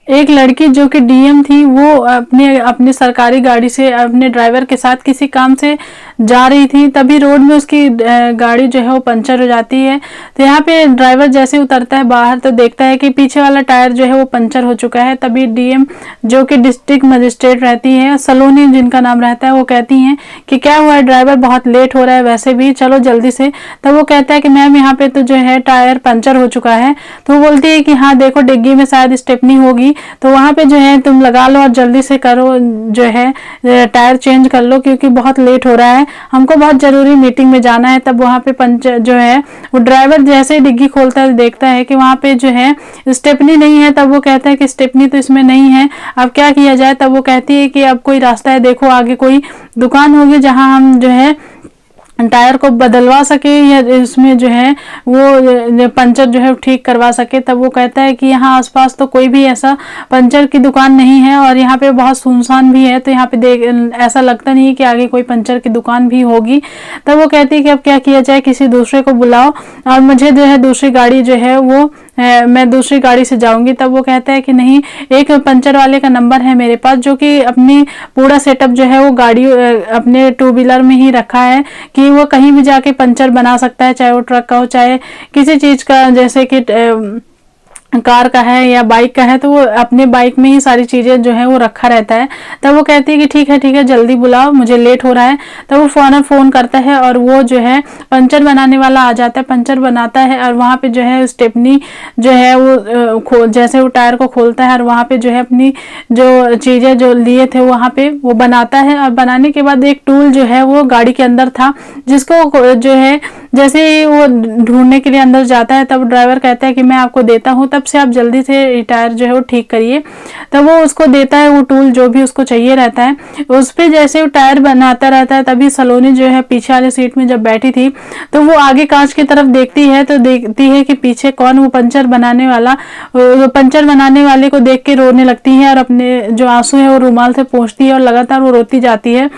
एक लड़की जो कि डीएम थी, वो अपने अपनी सरकारी गाड़ी से अपने ड्राइवर के साथ किसी काम से जा रही थी। तभी रोड में उसकी गाड़ी जो है वो पंचर हो जाती है। तो यहाँ पे ड्राइवर जैसे उतरता है बाहर तो देखता है कि पीछे वाला टायर जो है वो पंचर हो चुका है। तभी डीएम जो कि डिस्ट्रिक्ट मजिस्ट्रेट रहती है, सलोनी जिनका नाम रहता है, वो कहती हैं कि क्या हुआ है ड्राइवर, बहुत लेट हो रहा है वैसे भी, चलो जल्दी से। तब वो कहता है कि मैम यहाँ पे तो जो है टायर पंचर हो चुका है। तो वो बोलती है कि हाँ देखो डिग्गी में शायद स्टेपनी होगी, तो वहाँ पे जो है तुम लगा लो और जल्दी से करो, जो है टायर चेंज कर लो क्योंकि बहुत लेट हो रहा है, हमको बहुत जरूरी मीटिंग में जाना है। तब वहाँ पे पंचर जो है वो ड्राइवर जैसे ही डिग्गी खोलता है देखता है कि वहाँ पे जो है स्टेपनी नहीं है। तब वो कहता है कि स्टेपनी तो इसमें नहीं है, अब क्या किया जाए। तब वो कहती है कि अब कोई रास्ता है, देखो आगे कोई दुकान होगी जहाँ हम जो है टायर को बदलवा सके या इसमें जो है वो पंचर जो है ठीक करवा सके। तब वो कहता है कि यहाँ आसपास तो कोई भी ऐसा पंचर की दुकान नहीं है और यहाँ पे बहुत सुनसान भी है, तो यहाँ पे देख ऐसा लगता नहीं है कि आगे कोई पंचर की दुकान भी होगी। तब वो कहती है कि अब क्या किया जाए, किसी दूसरे को बुलाओ और मुझे जो है दूसरी गाड़ी जो है वो मैं दूसरी गाड़ी से जाऊंगी। तब वो कहता है कि नहीं, एक पंचर वाले का नंबर है मेरे पास जो कि अपनी पूरा सेटअप जो है वो गाड़ी अपने टू व्हीलर में ही रखा है कि वो कहीं भी जाके पंचर बना सकता है, चाहे वो ट्रक का हो चाहे किसी चीज का, जैसे कि कार का है या बाइक का है, तो वो अपने बाइक में ही सारी चीजें जो है वो रखा रहता है। तब वो कहती है कि ठीक है जल्दी बुलाओ, मुझे लेट हो रहा है। तब वो फौरन फोन करता है और वो जो है पंचर बनाने वाला आ जाता है, पंचर बनाता है और वहाँ पे जो है स्टेपनी जो है वो जैसे वो टायर को खोलता है और वहाँ पे जो है अपनी जो चीजें जो लिए थे वहाँ पे वो बनाता है। और बनाने के बाद एक टूल जो है वो गाड़ी के अंदर था, जिसको जो है जैसे ही वो ढूंढने के लिए अंदर जाता है तब ड्राइवर कहता है कि मैं आपको देता हूँ, तब से आप जल्दी से टायर जो है वो ठीक करिए। तब वो उसको देता है वो टूल जो भी उसको चाहिए रहता है। उस पर जैसे वो टायर बनाता रहता है तभी सलोनी जो है पीछे वाले सीट में जब बैठी थी तो वो आगे कांच की तरफ देखती है, तो देखती है कि पीछे कौन, वो पंचर बनाने वाले को देख के रोने लगती है और अपने जो आंसू है वो रुमाल से पोंछती है और लगातार वो रोती जाती है।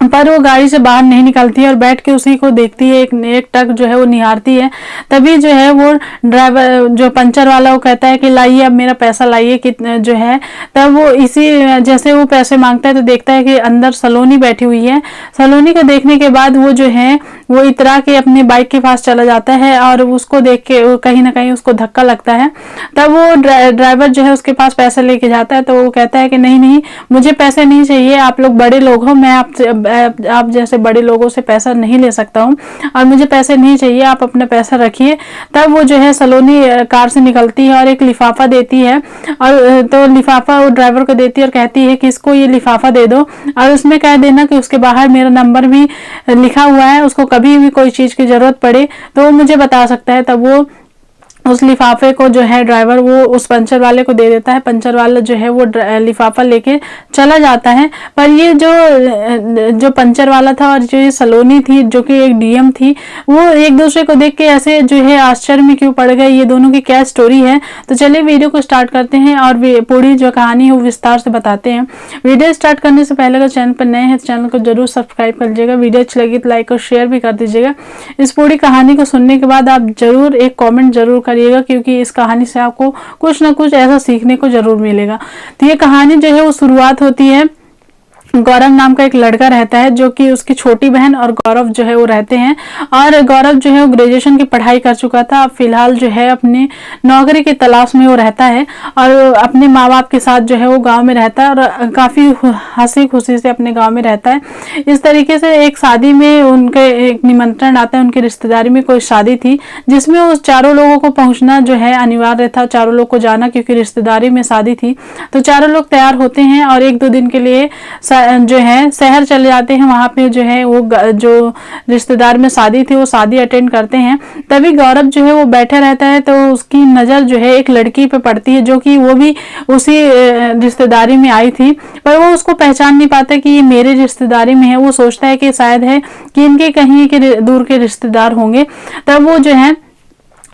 पर वो गाड़ी से बाहर नहीं निकलती है और बैठ के उसी को देखती है, एक टक जो है वो निहारती है। तभी जो है वो ड्राइवर जो पंचर वाला वो कहता है कि लाइए अब मेरा पैसा लाइए कितने जो है। तब वो इसी जैसे वो पैसे मांगता है तो देखता है कि अंदर सलोनी बैठी हुई है। सलोनी को देखने के बाद वो जो है वो इतरा के अपने बाइक के पास चला जाता है और उसको देख के कहीं ना कहीं उसको धक्का लगता है। तब वो ड्राइवर जो है उसके पास पैसे लेके जाता है, तो वो कहता है कि नहीं मुझे पैसे नहीं चाहिए, आप लोग बड़े लोग हो, मैं आप जैसे बड़े लोगों से पैसा नहीं ले सकता हूँ और मुझे पैसे नहीं चाहिए, आप अपना पैसा रखिए। तब वो जो है सलोनी कार से निकलती है और एक लिफाफा देती है और तो लिफाफा वो ड्राइवर को देती है और कहती है कि इसको ये लिफाफा दे दो और उसमें कह देना कि उसके बाहर मेरा नंबर भी लिखा हुआ है, उसको कभी भी कोई चीज की जरूरत पड़े तो वो मुझे बता सकता है। तब वो उस लिफाफे को जो है ड्राइवर वो उस पंचर वाले को दे देता है। पंचर वाला जो है वो लिफाफा लेके चला जाता है। पर ये जो पंचर वाला था और जो ये सलोनी थी जो कि एक डीएम थी, वो एक दूसरे को देख के ऐसे जो है आश्चर्य में क्यों पड़ गए, ये दोनों की क्या स्टोरी है। तो चलिए वीडियो को स्टार्ट करते हैं और पूरी जो कहानी है वो विस्तार से बताते हैं। वीडियो स्टार्ट करने से पहले अगर चैनल पर नए हैं तो चैनल को जरूर सब्सक्राइब कर लीजिएगा, वीडियो अच्छी लगी तो लाइक और शेयर भी कर दीजिएगा। इस पूरी कहानी को सुनने के बाद आप जरूर एक कॉमेंट जरूर करिएगा क्योंकि इस कहानी से आपको कुछ ना कुछ ऐसा सीखने को जरूर मिलेगा। तो ये कहानी जो है वो शुरुआत होती है, गौरव नाम का एक लड़का रहता है जो कि उसकी छोटी बहन और गौरव जो है वो रहते हैं। और गौरव जो है वो ग्रेजुएशन की पढ़ाई कर चुका था, अब फिलहाल जो है अपने नौकरी की तलाश में वो रहता है और अपने माँ बाप के साथ जो है वो गांव में रहता है और काफ़ी हंसी खुशी से अपने गांव में रहता है। इस तरीके से एक शादी में उनके एक निमंत्रण आता है, उनकी रिश्तेदारी में कोई शादी थी जिसमें उस चारों लोगों को पहुँचना जो है अनिवार्य था, चारों लोग को जाना क्योंकि रिश्तेदारी में शादी थी। तो चारों लोग तैयार होते हैं और 1-2 दिन के लिए जो है शहर चले जाते हैं। वहां पे जो है वो जो रिश्तेदार में शादी थी वो शादी अटेंड करते हैं। तभी गौरव जो है वो बैठे रहता है तो उसकी नजर जो है एक लड़की पे पड़ती है जो कि वो भी उसी रिश्तेदारी में आई थी, पर वो उसको पहचान नहीं पाता कि ये मेरे रिश्तेदारी में है। वो सोचता है कि शायद है कि इनके कहीं के दूर के रिश्तेदार होंगे। तब वो जो है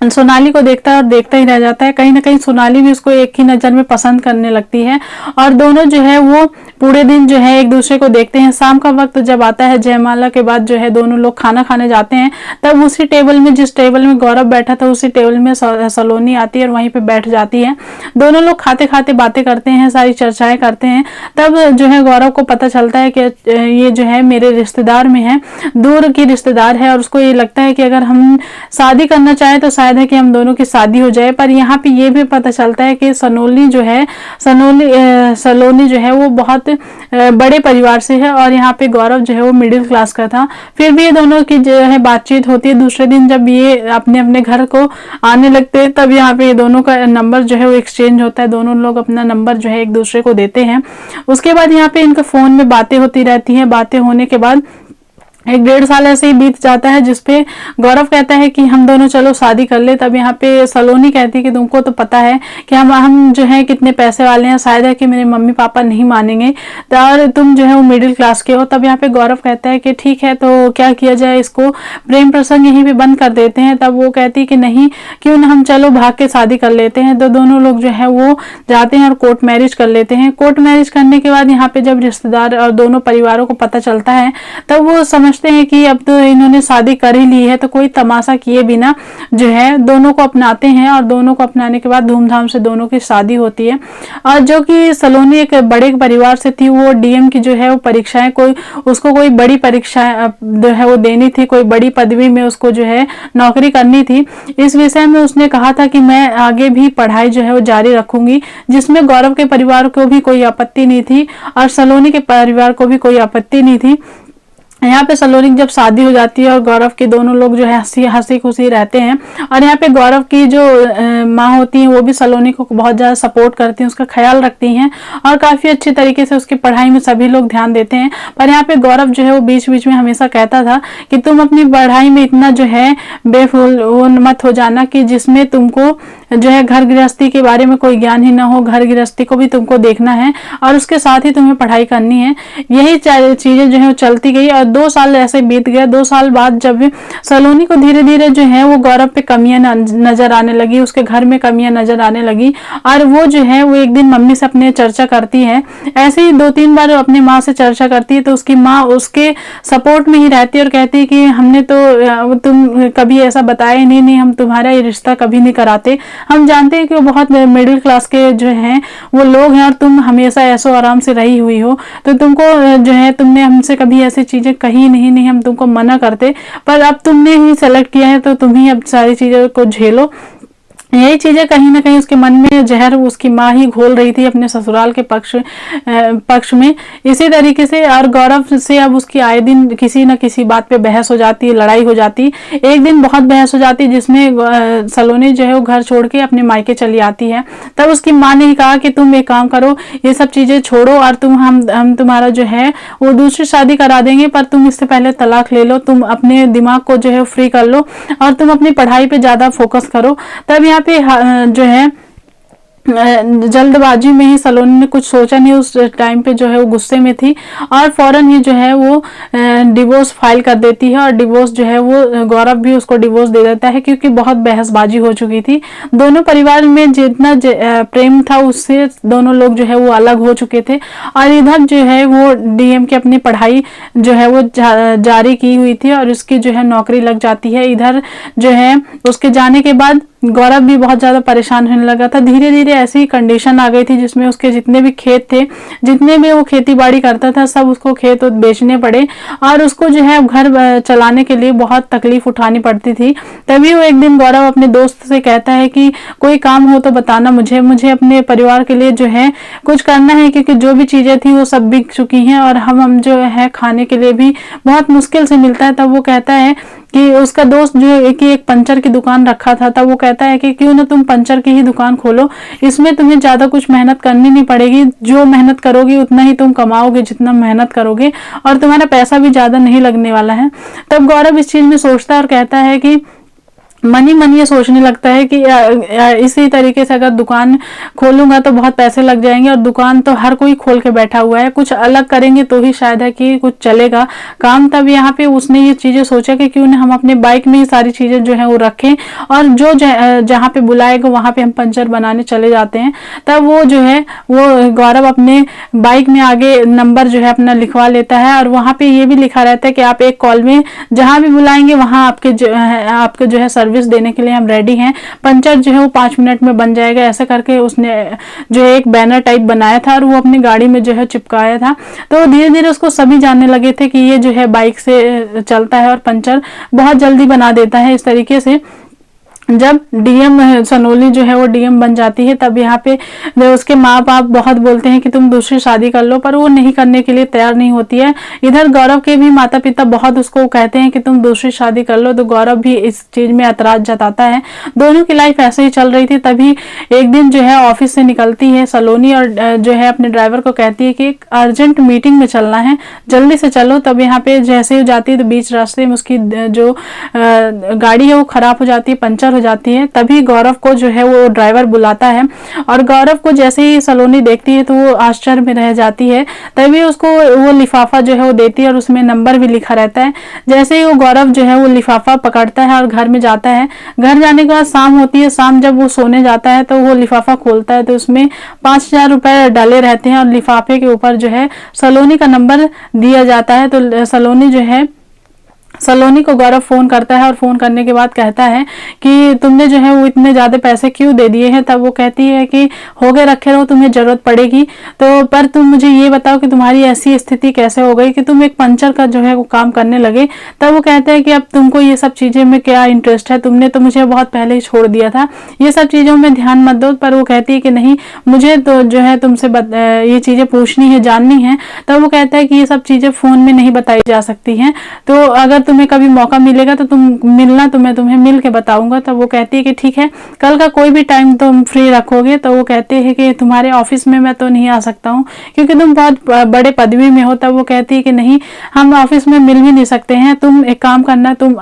सोनाली को देखता है और देखता ही रह जाता है। कहीं ना कहीं सोनाली भी उसको एक ही नज़र में पसंद करने लगती है और दोनों जो है वो पूरे दिन जो है एक दूसरे को देखते हैं। शाम का वक्त जब आता है, जयमाला के बाद जो है दोनों लोग खाना खाने जाते हैं, तब उसी टेबल में, जिस टेबल में गौरव बैठा था, उसी टेबल में सलोनी आती है और वहीं पे बैठ जाती है। दोनों लोग खाते खाते बातें करते हैं, सारी चर्चाएं करते हैं। तब जो है गौरव को पता चलता है कि ये जो है मेरे रिश्तेदार में है, दूर की रिश्तेदार है, और उसको ये लगता है कि अगर हम शादी करना चाहें तो शायद है कि हम दोनों की शादी हो जाए। पर यहाँ पे ये भी पता चलता है कि सलोनी जो है वो बहुत बड़े परिवार से है और यहाँ पे गौरव जो है वो मिडिल क्लास का था। फिर भी ये दोनों की जो है बातचीत होती है। दूसरे दिन जब ये अपने अपने घर को आने लगते हैं, तब यहाँ पे ये दोनों का नंबर जो है वो एक्सचेंज होता है। दोनों लोग अपना नंबर जो है एक दूसरे को देते हैं। उसके बाद यहाँ पे इनके फोन में बातें होती रहती हैं। बातें होने के बाद 1-1.5 साल ऐसे ही बीत जाता है, जिसपे गौरव कहता है कि हम दोनों चलो शादी कर ले। तब यहाँ पे सलोनी कहती है कि तुमको तो पता है कि हम जो है कितने पैसे वाले हैं, शायद है कि मेरे मम्मी पापा नहीं मानेंगे और तुम जो है वो मिडिल क्लास के हो। तब यहाँ पे गौरव कहता है कि ठीक है, तो क्या किया जाए, इसको प्रेम प्रसंग यहीं पे बंद कर देते हैं। तब वो कहती है कि नहीं, क्यों ना हम चलो भाग के शादी कर लेते हैं। तो दोनों लोग जो है वो जाते हैं और कोर्ट मैरिज कर लेते हैं। कोर्ट मैरिज करने के बाद यहाँ पे जब रिश्तेदार और दोनों परिवारों को पता चलता है, तब वो समझते हैं कि अब तो इन्होंने शादी कर ही ली है, तो कोई तमाशा किए बिना जो है दोनों को अपनाते हैं और दोनों को अपनाने के बाद धूमधाम से दोनों की शादी होती है। और जो कि सलोनी एक बड़े परिवार से थी, वो डीएम की जो है वो परीक्षाएं, उसको कोई बड़ी परीक्षा जो है वो देनी थी, कोई बड़ी पदवी में उसको जो है नौकरी करनी थी। इस विषय में उसने कहा था कि मैं आगे भी पढ़ाई जो है वो जारी रखूंगी, जिसमें गौरव के परिवार को भी कोई आपत्ति नहीं थी और सलोनी के परिवार को भी कोई आपत्ति नहीं थी। यहाँ पे सलोनी जब शादी हो जाती है और गौरव के दोनों लोग जो है हंसी खुशी रहते हैं। और यहाँ पे गौरव की जो माँ होती हैं, वो भी सलोनी को बहुत ज़्यादा सपोर्ट करती हैं, उसका ख्याल रखती हैं और काफ़ी अच्छे तरीके से उसकी पढ़ाई में सभी लोग ध्यान देते हैं। पर यहाँ पे गौरव जो है वो बीच बीच में हमेशा कहता था कि तुम अपनी पढ़ाई में इतना जो है बेफुल मत हो जाना कि जिसमें तुमको जो है घर गृहस्थी के बारे में कोई ज्ञान ही ना हो। घर गृहस्थी को भी तुमको देखना है और उसके साथ ही तुम्हें पढ़ाई करनी है। यही चीजें जो है वो चलती गई और 2 साल ऐसे बीत गए। 2 साल बाद जब सलोनी को धीरे धीरे जो है वो गौरव पे कमियां नजर आने लगी, उसके घर में कमियां नजर आने लगी और वो जो है वो एक दिन मम्मी से अपने चर्चा करती है। ऐसे ही 2-3 बार अपनी माँ से चर्चा करती है, तो उसकी माँ उसके सपोर्ट में ही रहती है और कहती है कि हमने तो तुम कभी ऐसा बताया नहीं, हम तुम्हारा ये रिश्ता कभी नहीं कराते। हम जानते हैं कि वो बहुत मिडिल क्लास के जो हैं वो लोग हैं और तुम हमेशा ऐसो आराम से रही हुई हो, तो तुमको जो है तुमने हमसे कभी ऐसी चीजें कही नहीं, हम तुमको मना करते, पर अब तुमने ही सेलेक्ट किया है तो तुम ही अब सारी चीजों को झेलो। यही चीजें कहीं ना कहीं उसके मन में जहर उसकी माँ ही घोल रही थी अपने ससुराल के पक्ष में। इसी तरीके से और गौरव से अब उसकी आए दिन किसी न किसी बात पे बहस हो जाती, लड़ाई हो जाती। एक दिन बहुत बहस हो जाती जिसमें सलोनी जो है वो घर छोड़ के अपने मायके चली आती है। तब उसकी माँ ने ही कहा कि तुम एक काम करो, ये सब चीजें छोड़ो और हम तुम्हारा जो है वो दूसरी शादी करा देंगे, पर तुम इससे पहले तलाक ले लो, तुम अपने दिमाग को जो है फ्री कर लो और तुम अपनी पढ़ाई पे ज्यादा फोकस करो। तब यहाँ पे जो है जल्दबाजी में ही सलोनी ने कुछ सोचा नहीं, उस टाइम पे जो है वो गुस्से में थी और फौरन ही जो है वो डिवोर्स फाइल कर देती है और डिवोर्स जो है वो गौरव भी उसको डिवोर्स दे देता है, क्योंकि बहुत बहसबाजी हो चुकी थी। दोनों परिवार में जितना प्रेम था उससे दोनों लोग जो है वो अलग हो चुके थे और इधर जो है वो डीएम की अपनी पढ़ाई जो है वो जारी की हुई थी और उसकी जो है नौकरी लग जाती है। इधर जो है उसके जाने के बाद गौरव भी बहुत ज्यादा परेशान होने लगा था। धीरे धीरे ऐसी कंडीशन आ गई थी जिसमें उसके जितने भी खेत थे, जितने भी वो खेती बाड़ी करता था, सब उसको खेत बेचने पड़े और उसको जो है घर चलाने के लिए बहुत तकलीफ उठानी पड़ती थी। तभी वो एक दिन गौरव अपने दोस्त से कहता है कि कोई काम हो तो बताना मुझे अपने परिवार के लिए जो है कुछ करना है, क्योंकि जो भी चीजें थी वो सब बिक चुकी हैं और हम जो है खाने के लिए भी बहुत मुश्किल से मिलता है। तब वो कहता है कि उसका दोस्त जो एक पंचर की दुकान रखा था, तब वो कहता है कि क्यों ना तुम पंचर की ही दुकान खोलो, इसमें तुम्हें ज्यादा कुछ मेहनत करनी नहीं पड़ेगी, जो मेहनत करोगे उतना ही तुम कमाओगे जितना मेहनत करोगे और तुम्हारा पैसा भी ज्यादा नहीं लगने वाला है। तब गौरव इस चीज में सोचता है और कहता है कि मन ही मन ये सोचने लगता है कि इसी तरीके से अगर दुकान खोलूंगा तो बहुत पैसे लग जाएंगे, और दुकान तो हर कोई खोल के बैठा हुआ है, कुछ अलग करेंगे तो ही शायद है कि कुछ चलेगा काम। तब यहाँ पे उसने ये चीजें सोचा कि क्यों ना हम अपने बाइक में ही सारी चीजें जो है वो रखें, और जो जहाँ पे बुलाएगा वहां पे हम पंचर बनाने चले जाते हैं। तब वो जो है वो गौरव अपने बाइक में आगे नंबर जो है अपना लिखवा लेता है, और वहां पे ये भी लिखा रहता है कि आप एक कॉल में जहां भी बुलाएंगे वहां आपके जो है सर्विस देने के लिए हम रेडी हैं, पंचर जो है वो 5 मिनट में बन जाएगा। ऐसा करके उसने जो है एक बैनर टाइप बनाया था और वो अपनी गाड़ी में जो है चिपकाया था। तो धीरे धीरे उसको सभी जानने लगे थे कि ये जो है बाइक से चलता है और पंचर बहुत जल्दी बना देता है। इस तरीके से जब डीएम सनोली जो है वो डीएम बन जाती है, तब यहाँ पे उसके माँ बाप बहुत बोलते हैं कि तुम दूसरी शादी कर लो, पर वो नहीं करने के लिए तैयार नहीं होती है। इधर गौरव के भी माता पिता बहुत उसको कहते हैं कि तुम दूसरी शादी कर लो, तो गौरव भी इस चीज में ऐतराज जताता है। दोनों की लाइफ ऐसे ही चल रही थी। तभी एक दिन जो है ऑफिस से निकलती है सलोनी और जो है अपने ड्राइवर को कहती है कि एक अर्जेंट मीटिंग में चलना है, जल्दी से चलो। तब यहाँ पे जैसे ही जाती है तो बीच रास्ते में उसकी जो गाड़ी है वो खराब हो जाती है, पंचर हो जाती है। तभी गौरव को जो है वो ड्राइवर बुलाता है, और गौरव को जैसे ही सलोनी देखती है तो वो आश्चर्य में रह जाती है। तभी उसको वो लिफाफा जो है वो देती है और उसमें नंबर भी लिखा रहता है। जैसे ही वो गौरव जो है वो लिफाफा पकड़ता है और घर में जाता है, घर जाने के बाद शाम होती है। शाम जब वो सोने जाता है तो वो लिफाफा खोलता है तो उसमें 5,000 रुपए डाले रहते हैं, और लिफाफे के ऊपर जो है सलोनी का नंबर दिया जाता है। तो सलोनी को गौरव फोन करता है, और फोन करने के बाद कहता है कि तुमने जो है वो इतने ज्यादा पैसे क्यों दे दिए हैं। तब वो कहती है कि हो गए, रखे रहो, तुम्हें जरूरत पड़ेगी तो, पर तुम मुझे ये बताओ कि तुम्हारी ऐसी स्थिति कैसे हो गई कि तुम एक पंचर का जो है वो काम करने लगे। तब वो कहते हैं कि अब तुमको ये सब चीजें में क्या इंटरेस्ट है, तुमने तो मुझे बहुत पहले ही छोड़ दिया था, ये सब चीजों में ध्यान मत दो। पर वो कहती है कि नहीं, मुझे तो जो है तुमसे ये चीजें पूछनी है, जाननी है। तब वो कहता है कि ये सब चीजें फोन में नहीं बताई जा सकती हैं, तो अगर तुम्हें कभी मौका मिलेगा तो तुम मिलना, तो मैं तुम्हें मिल के बताऊंगा। तब वो कहती है कि ठीक है, कल का कोई भी टाइम तुम फ्री रखोगे। तो वो कहते हैं कि तुम्हारे ऑफिस में मैं तो नहीं आ सकता हूँ क्योंकि तुम बहुत बड़े पदवी में हो। तब वो कहती है कि नहीं, हम ऑफिस में मिल भी नहीं सकते हैं, तुम एक काम करना, तुम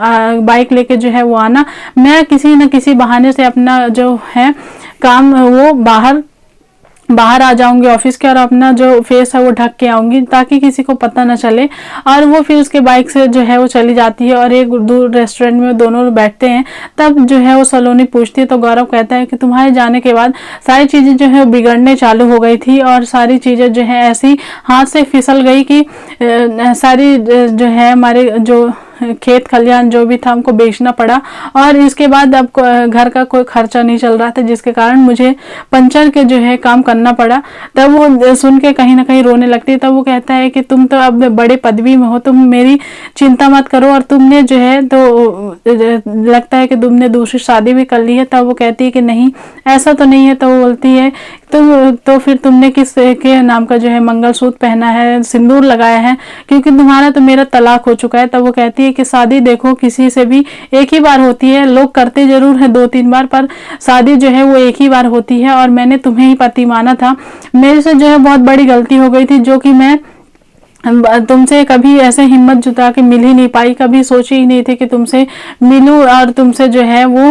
बाइक लेके जो है वो आना, मैं किसी न किसी बहाने से अपना जो है काम वो बाहर आ जाऊंगी ऑफिस के, और अपना जो फेस है वो ढक के आऊंगी ताकि किसी को पता ना चले। और वो फिर उसके बाइक से जो है वो चली जाती है और एक दूर रेस्टोरेंट में दोनों बैठते हैं। तब जो है वो सलोनी पूछती है तो गौरव कहता है कि तुम्हारे जाने के बाद सारी चीजें जो है बिगड़ने चालू हो गई थी, और सारी चीजें जो है ऐसी हाथ से फिसल गई कि सारी जो है हमारे जो खेत खलियान जो भी था हमको बेचना पड़ा, और इसके बाद अब घर का कोई खर्चा नहीं चल रहा था, जिसके कारण मुझे पंचर के जो है काम करना पड़ा। तब वो सुन के कहीं ना कहीं रोने लगती है। तब वो कहता है कि तुम तो अब बड़े पदवी में हो, तुम मेरी चिंता मत करो, और तुमने जो है तो लगता है कि तुमने दूसरी शादी भी कर ली है। तब वो कहती है कि नहीं, ऐसा तो नहीं है। तो वो बोलती है तो फिर तुमने किस के नाम का जो है मंगलसूत्र पहना है, सिंदूर लगाया है, क्योंकि तुम्हारा तो मेरा तलाक हो चुका है। तब वो कहती है कि शादी देखो किसी से भी एक ही बार होती है, लोग करते जरूर है 2-3 बार, पर शादी जो है वो एक ही बार होती है, और मैंने तुम्हें ही पति माना था। मेरे से जो है बहुत बड़ी गलती हो गई थी, जो कि मैं तुमसे कभी ऐसे हिम्मत जुटा के मिल ही नहीं पाई, कभी सोची ही नहीं थी कि तुमसे मिलूं और तुमसे जो है वो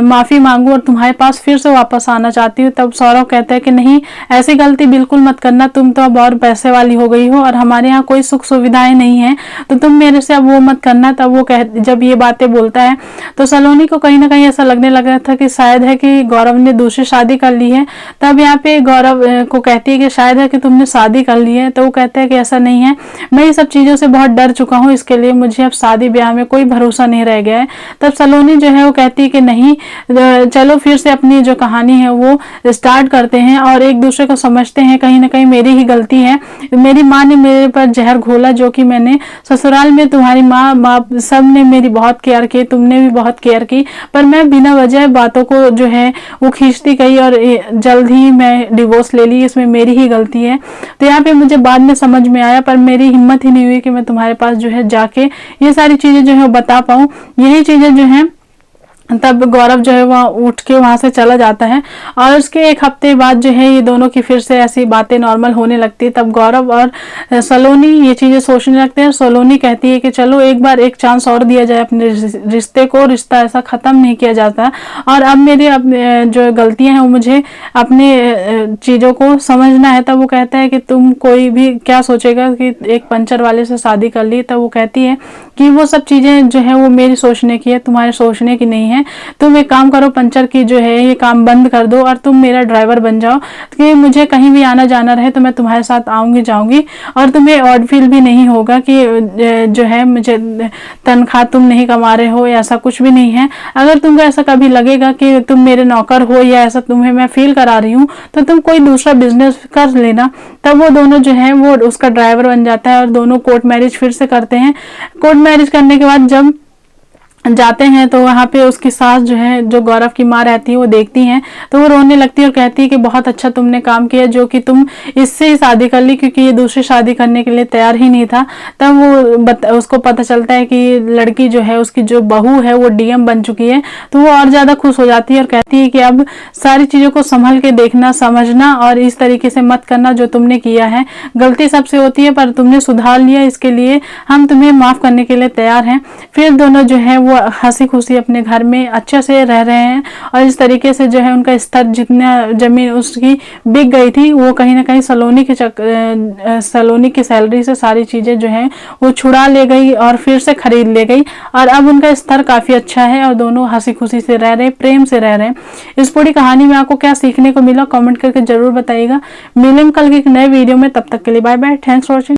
माफी मांगू और तुम्हारे पास फिर से वापस आना चाहती हूँ। तब सौरभ कहता है कि नहीं, ऐसी गलती बिल्कुल मत करना, तुम तो अब और पैसे वाली हो गई हो और हमारे यहाँ कोई सुख सुविधाएं नहीं है, तो तुम मेरे से अब वो मत करना। तब वो जब ये बातें बोलता है तो सलोनी को कहीं ना कहीं ऐसा लगने लगा था कि शायद है कि गौरव ने दूसरी शादी कर ली है। तब यहाँ पे गौरव को कहती है कि शायद है कि तुमने शादी कर ली है। तो वो कहता है कि ऐसा नहीं है, मैं ये सब चीजों से बहुत डर चुका हूँ, इसके लिए मुझे अब शादी ब्याह में कोई भरोसा नहीं रह गया है। तब सलोनी जो है वो कहती है कि नहीं, चलो फिर से अपनी जो कहानी है वो स्टार्ट करते हैं और एक दूसरे को समझते हैं, कहीं ना कहीं मेरी ही गलती है, मेरी माँ ने मेरे पर जहर घोला, जो कि मैंने ससुराल में तुम्हारी माँ बाप सब ने मेरी बहुत केयर की, तुमने भी बहुत केयर की, पर मैं बिना वजह बातों को जो है वो खींचती गई और जल्द ही मैं डिवोर्स ले ली, इसमें मेरी ही गलती है। तो यहाँ पे मुझे बाद में समझ में आया, पर मेरी हिम्मत ही नहीं हुई कि मैं तुम्हारे पास जो है जाके ये सारी चीजें जो है बता पाऊं। यही चीजें जो है तब गौरव जो है वह उठ के वहां से चला जाता है और उसके एक हफ्ते बाद जो है ये दोनों की फिर से ऐसी बातें नॉर्मल होने लगती है। तब गौरव और सलोनी ये चीजें सोचने लगते हैं। सलोनी कहती है कि चलो एक बार एक चांस और दिया जाए अपने रिश्ते को, रिश्ता ऐसा खत्म नहीं किया जाता और अब मेरी जो गलतियां हैं वो मुझे अपने चीजों को समझना है। तब वो कहता है कि तुम कोई भी क्या सोचेगा कि एक पंचर वाले से शादी कर ली। तब वो कहती है कि वो सब चीजें जो है वो मेरी सोचने की है, तुम्हारे सोचने की नहीं है। तुम एक काम करो, पंचर की जो है ये काम बंद कर दो और तुम मेरा ड्राइवर बन जाओ कि मुझे कहीं भी आना जाना रहे तो मैं तुम्हारे साथ आऊंगी जाऊंगी और तुम्हें ऑड फील भी नहीं होगा कि जो है मुझे तनख्वाह तुम नहीं कमा रहे हो या ऐसा कुछ भी नहीं है। अगर तुमको ऐसा कभी लगेगा कि तुम मेरे नौकर हो या ऐसा तुम्हें मैं फील करा रही हूँ तो तुम कोई दूसरा बिजनेस कर लेना। तब वो दोनों जो है वो उसका ड्राइवर बन जाता है और दोनों कोर्ट मैरिज फिर से करते हैं। कोर्ट मैरिज करने के बाद जब जाते हैं तो वहाँ पे उसकी सास जो है, जो गौरव की माँ रहती है, वो देखती हैं तो वो रोने लगती है और कहती है कि बहुत अच्छा तुमने काम किया जो कि तुम इससे ही शादी कर ली, क्योंकि ये दूसरी शादी करने के लिए तैयार ही नहीं था। तब वो उसको पता चलता है कि लड़की जो है, उसकी जो बहू है वो डीएम बन चुकी है। तो वो और ज्यादा खुश हो जाती है और कहती है कि अब सारी चीजों को संभल के देखना, समझना और इस तरीके से मत करना जो तुमने किया है। गलती सबसे होती है पर तुमने सुधार लिया, इसके लिए हम तुम्हें माफ करने के लिए तैयार हैं। फिर दोनों जो है वो हंसी खुशी अपने घर में अच्छे से रह रहे हैं और इस तरीके से जो है उनका स्तर, जितना जमीन उसकी बिक गई थी वो कहीं ना कहीं सलोनी की सैलरी से सारी चीजें जो है वो छुड़ा ले गई और फिर से खरीद ले गई और अब उनका स्तर काफी अच्छा है और दोनों हंसी खुशी से रह रहे, प्रेम से रह रहे हैं। इस पूरी कहानी में आपको क्या सीखने को मिला कमेंट करके जरूर बताइएगा। मिलेंगे कल के एक नए वीडियो में, तब तक के लिए bye bye, thanks for watching.